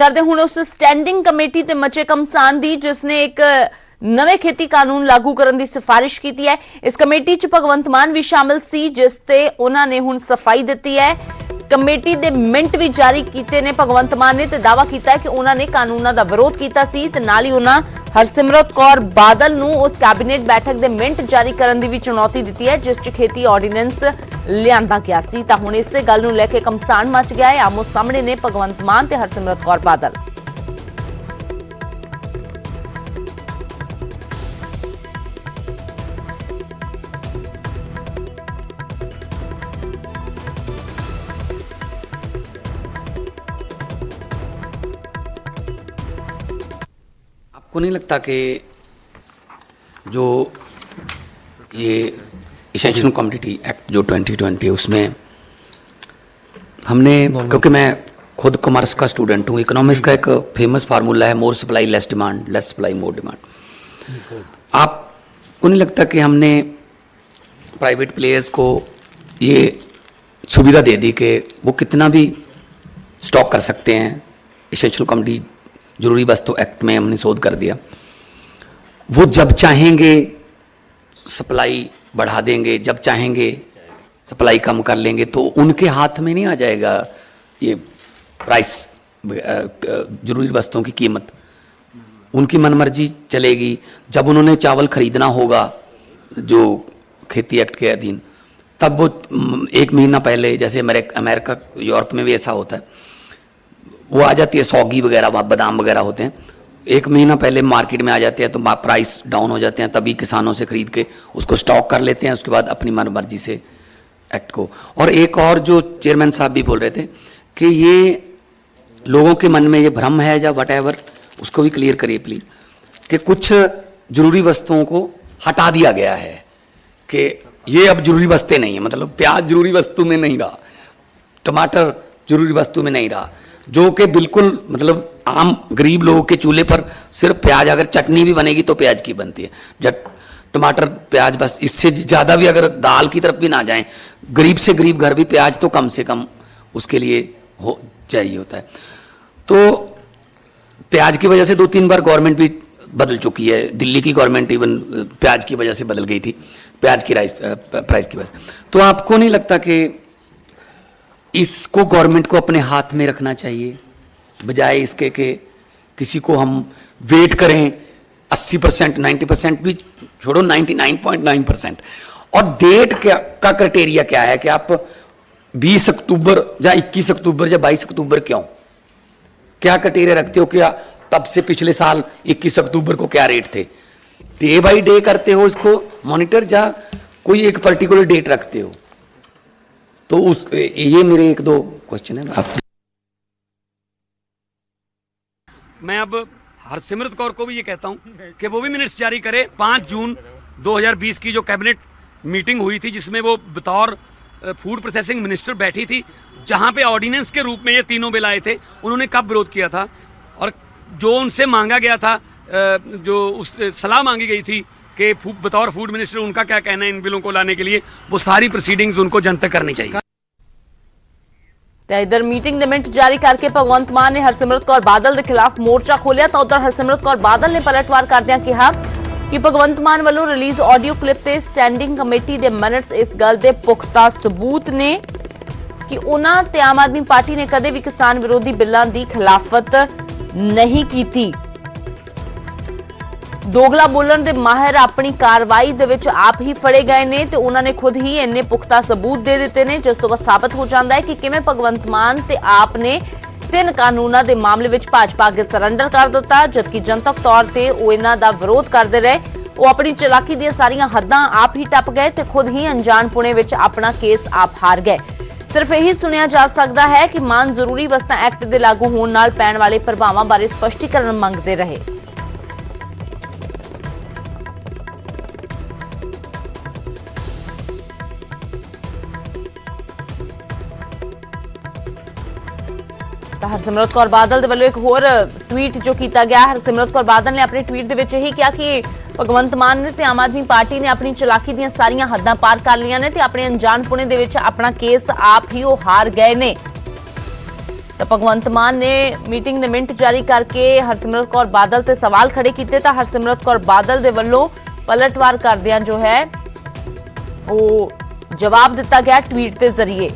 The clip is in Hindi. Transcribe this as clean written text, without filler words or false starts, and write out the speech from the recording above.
ਕਰਦੇ ਹੁਣ ਉਸ ਸਟੈਂਡਿੰਗ ਕਮੇਟੀ ਤੇ ਮਚੇ ਘਮਸਾਨ ਦੀ ਜਿਸਨੇ ਇੱਕ ਨਵੇਂ ਖੇਤੀ ਕਾਨੂੰਨ ਲਾਗੂ ਕਰਨ ਦੀ ਸਿਫਾਰਿਸ਼ ਕੀਤੀ ਹੈ। ਇਸ ਕਮੇਟੀ 'ਚ ਭਗਵੰਤ ਮਾਨ ਵੀ ਸ਼ਾਮਲ ਸੀ ਜਿਸ ਤੇ ਉਹਨਾਂ ਨੇ ਹੁਣ ਸਫਾਈ ਦਿੱਤੀ ਹੈ। कमेटी दे मिंट भी जारी कीते ने भगवंत मान ने ते दावा कीता है कि उन्होंने कानूनां दा विरोध कीता सी ते नाल ही उन्हां हरसिमरत कौर बादल नूं उस कैबिनेट बैठक दे मिंट जारी करन दी भी चुनौती दित्ती है जिस च खेती ऑर्डीनेंस लियांदा गया सी। तां हुण इस गल नूं लैके घमसान मच गया है। आमो सामने ने भगवंत मान ते हरसिमरत कौर बादल। आपको नहीं लगता कि जो ये एसेंशियल कमोडिटी एक्ट जो 2020 है उसमें हमने, क्योंकि मैं खुद कॉमर्स का स्टूडेंट हूँ, इकोनॉमिक्स का एक फेमस फार्मूला है more supply less demand, less supply more demand. आपको नहीं लगता कि हमने प्राइवेट प्लेयर्स को ये सुविधा दे दी कि वो कितना भी स्टॉक कर सकते हैं? एसेंशियल कमोडिटी जरूरी वस्तु एक्ट में हमने शोध कर दिया, वो जब चाहेंगे सप्लाई बढ़ा देंगे, जब चाहेंगे सप्लाई कम कर लेंगे, तो उनके हाथ में नहीं आ जाएगा ये प्राइस, जरूरी वस्तुओं की कीमत उनकी मनमर्जी चलेगी। जब उन्होंने चावल खरीदना होगा जो खेती एक्ट के अधीन, तब वो एक महीना पहले, जैसे अमेरिका यूरोप में भी ऐसा होता है, वो आ जाती है सौगी वगैरह, बादाम वगैरह होते हैं, एक महीना पहले मार्केट में आ जाते हैं, तो प्राइस डाउन हो जाते हैं, तभी किसानों से खरीद के उसको स्टॉक कर लेते हैं, उसके बाद अपनी मनमर्जी से एक्ट को। और एक और जो चेयरमैन साहब भी बोल रहे थे कि ये लोगों के मन में ये भ्रम है या वटएवर, उसको भी क्लियर करिए प्लीज, कि कुछ जरूरी वस्तुओं को हटा दिया गया है कि ये अब जरूरी वस्तुएं नहीं है, मतलब प्याज जरूरी वस्तु में नहीं रहा, टमाटर जरूरी वस्तु में नहीं रहा, जो कि बिल्कुल मतलब आम गरीब लोगों के चूल्हे पर सिर्फ प्याज, अगर चटनी भी बनेगी तो प्याज की बनती है, जब टमाटर प्याज, बस इससे ज़्यादा भी अगर दाल की तरफ भी ना जाएं, गरीब से गरीब घर भी प्याज तो कम से कम उसके लिए हो चाहिए होता है। तो प्याज की वजह से 2-3 बार गवर्नमेंट भी बदल चुकी है, दिल्ली की गवर्नमेंट इवन प्याज की वजह से बदल गई थी, प्याज की प्राइस की वजह से। तो आपको नहीं लगता कि इसको गवर्नमेंट को अपने हाथ में रखना चाहिए, बजाय इसके कि किसी को हम वेट करें 80%, 90% भी छोड़ो, 99.9%। और डेट का क्राइटेरिया क्या है कि आप 20 अक्टूबर या 21 अक्टूबर या 22 अक्टूबर क्यों, क्या क्राइटेरिया रखते हो? क्या तब से पिछले साल 21 अक्टूबर को क्या रेट थे? डे बाई डे करते हो इसको मॉनिटर, या कोई एक पर्टिकुलर डेट रखते हो? तो उस ये मेरे 1-2 क्वेश्चन है आप। मैं अब हरसिमरत कौर को भी ये कहता हूं कि वो भी मिनट्स जारी करे। 5 जून 2020 की जो कैबिनेट मीटिंग हुई थी जिसमें वो बतौर फूड प्रोसेसिंग मिनिस्टर बैठी थी, जहां पे ऑर्डिनेंस के रूप में ये तीनों बिल आए थे, उन्होंने कब विरोध किया था और जो उनसे मांगा गया था, जो उस सलाह मांगी गई थी कि बतौर फूड मिनिस्टर उनका क्या कहना है इन बिलों को लाने के लिए, वो सारी प्रोसीडिंग्स उनको जनतक करनी चाहिए। इधर मीटिंग दे मिंट जारी करके भगवंत मान ने हरसिमरत कौर बादल के खिलाफ मोर्चा खोलिया, तो उधर हरसिमरत कौर बादल ने पलटवार करदियां कहा कि भगवंत मान वालों रिलीज ऑडियो क्लिप ते स्टैंडिंग कमेटी दे मिनट्स इस गल दे पुख्ता सबूत ने कि उन्हां ते आम आदमी पार्टी ने कदे भी किसान विरोधी बिलों की खिलाफत नहीं की। दोगला बोलन दे माहिर अपनी कार्रवाई दे विच आप ही फड़े गए ने ते उन्होंने खुद ही इन्ने पुख्ता सबूत दे दिते ने, जिस तो बस साबित हो जाता है कि किवें भगवंत मान ते आप ने 3 कानूनां दे मामले विच भाजपा अगे सरैंडर कर दिता, जबकि जनतक तौर ते वो इन्हां दा विरोध करते रहे। वो अपनी चलाकी दी सारियां हद्दां आप ही टप गए ते खुद ही अनजानपुणे विच अपना केस आप हार गए। सिर्फ यही सुनिया जा सकता है कि मान जरूरी वस्तां एक्ट दे लागू होण नाल पैण वाले प्रभावां बारे स्पष्टीकरण मंगते रहे। हरसिमरत कौर बादल वालों एक होर ट्वीट जो किया गया। हरसिमरत कौर बादल ने अपने ट्वीट के यही कहा कि भगवंत मान ने ते आम आदमी पार्टी ने अपनी चलाकी दी सारियां हद्दां पार कर लिया ने ते अपने अनजानपुणे दे विच अपना केस आप ही वो हार गए ने। ਤਾਂ ਭਗਵੰਤ ਮਾਨ ਨੇ ਮੀਟਿੰਗ ਦੇ ਮਿੰਟ ਜਾਰੀ ਕਰਕੇ ਹਰਸਿਮਰਤ ਕੌਰ ਬਾਦਲ ਤੇ ਸਵਾਲ ਖੜੇ ਕੀਤੇ ਤਾਂ ਹਰਸਿਮਰਤ ਕੌਰ ਬਾਦਲ ਦੇ ਵੱਲੋਂ ਪਲਟਵਾਰ ਕਰਦਿਆਂ ਜੋ ਹੈ ਉਹ ਜਵਾਬ ਦਿੱਤਾ ਗਿਆ ਟਵੀਟ ਦੇ ਜ਼ਰੀਏ।